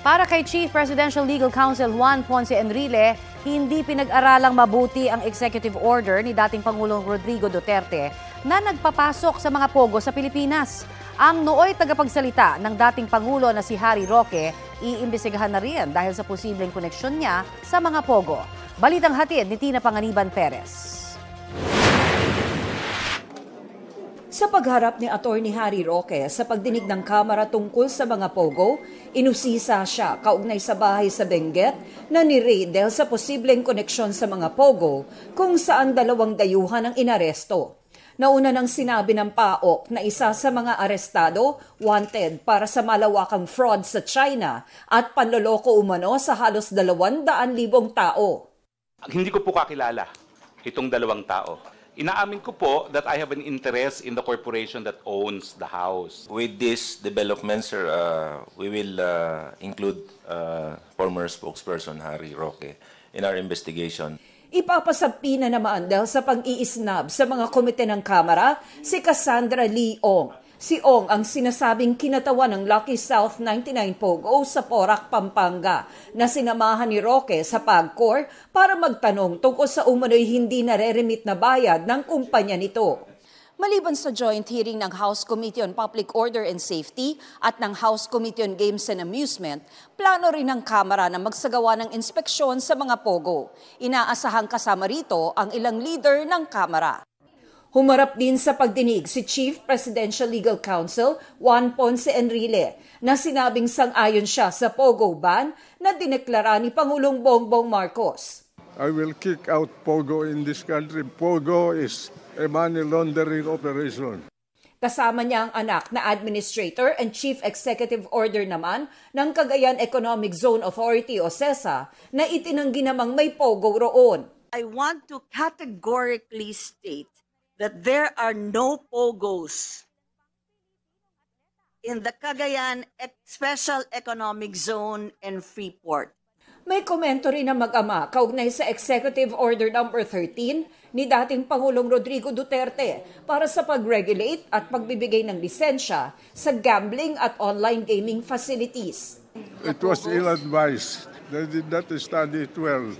Para kay Chief Presidential Legal Counsel Juan Ponce Enrile, hindi pinag-aralang mabuti ang executive order ni dating Pangulong Rodrigo Duterte na nagpapasok sa mga pogo sa Pilipinas. Ang nooy tagapagsalita ng dating Pangulo na si Harry Roque, iimbestigahan na rin dahil sa posibleng koneksyon niya sa mga pogo. Balitang hatid ni Tina Panganiban Perez. Sa pagharap ni Atty. Harry Roque sa pagdinig ng Kamara tungkol sa mga pogo, inusisa siya kaugnay sa bahay sa Benguet na ni-raid dahil sa posibleng koneksyon sa mga pogo kung saan dalawang dayuhan ang inaresto. Nauna nang sinabi ng PAOK na isa sa mga arestado wanted para sa malawakang fraud sa China at panloloko umano sa halos 200,000 tao. Hindi ko po kakilala itong dalawang tao. Inaamin ko po that I have an interest in the corporation that owns the house. With these developments, sir, we will include former spokesperson Harry Roque in our investigation. Ipapasapi na naman dahil sa pag-iisnab sa mga komite ng Kamara si Cassandra Lee Ong. Si Ong ang sinasabing kinatawan ng Lucky South 99 Pogo sa Porac, Pampanga na sinamahan ni Roque sa PAGCOR para magtanong tungkol sa umano'y hindi nare-remit na bayad ng kumpanya nito. Maliban sa joint hearing ng House Committee on Public Order and Safety at ng House Committee on Games and Amusement, plano rin ng Kamara na magsagawa ng inspeksyon sa mga pogo. Inaasahang kasama rito ang ilang leader ng Kamara. Humarap din sa pagdinig si Chief Presidential Legal Counsel Juan Ponce Enrile na sinabing sang-ayon siya sa Pogo ban na dineklara ni Pangulong Bongbong Marcos. I will kick out Pogo in this country. Pogo is a money laundering operation. Kasama niya ang anak na Administrator and Chief Executive Order naman ng Cagayan Economic Zone Authority o CESA na itinanggi namang may Pogo roon. I want to categorically state that there are no pogos in the Cagayan Special Economic Zone and Freeport. May komento rin ng mag-ama kaugnay sa Executive Order No. 13 ni dating Pangulong Rodrigo Duterte para sa pag-regulate at pagbibigay ng lisensya sa gambling at online gaming facilities. It was ill-advised. They did not study it well.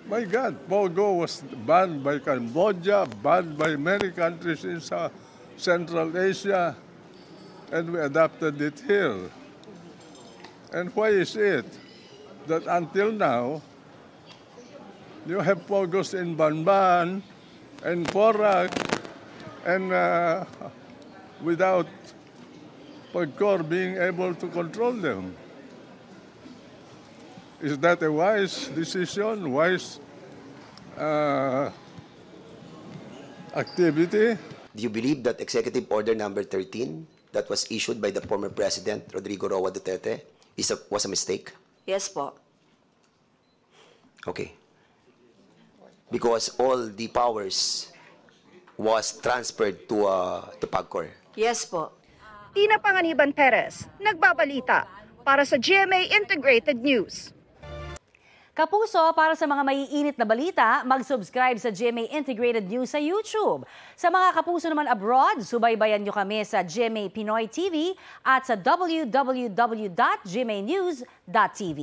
My God, Pogo was banned by Cambodia, banned by many countries in Central Asia, and we adopted it here. And why is it that until now, you have Pogos in Banban and Porac, and without PAGCOR being able to control them? Is that a wise decision, wise activity? Do you believe that Executive Order number 13 that was issued by the former President Rodrigo Roa Duterte was a mistake? Yes po. Okay. Because all the powers was transferred to PAGCOR. Yes po. Tina Panganiban Perez, nagbabalita para sa GMA Integrated News. Kapuso, para sa mga maiinit na balita, mag-subscribe sa GMA Integrated News sa YouTube. Sa mga kapuso naman abroad, subaybayan nyo kami sa GMA Pinoy TV at sa www.gmanews.tv.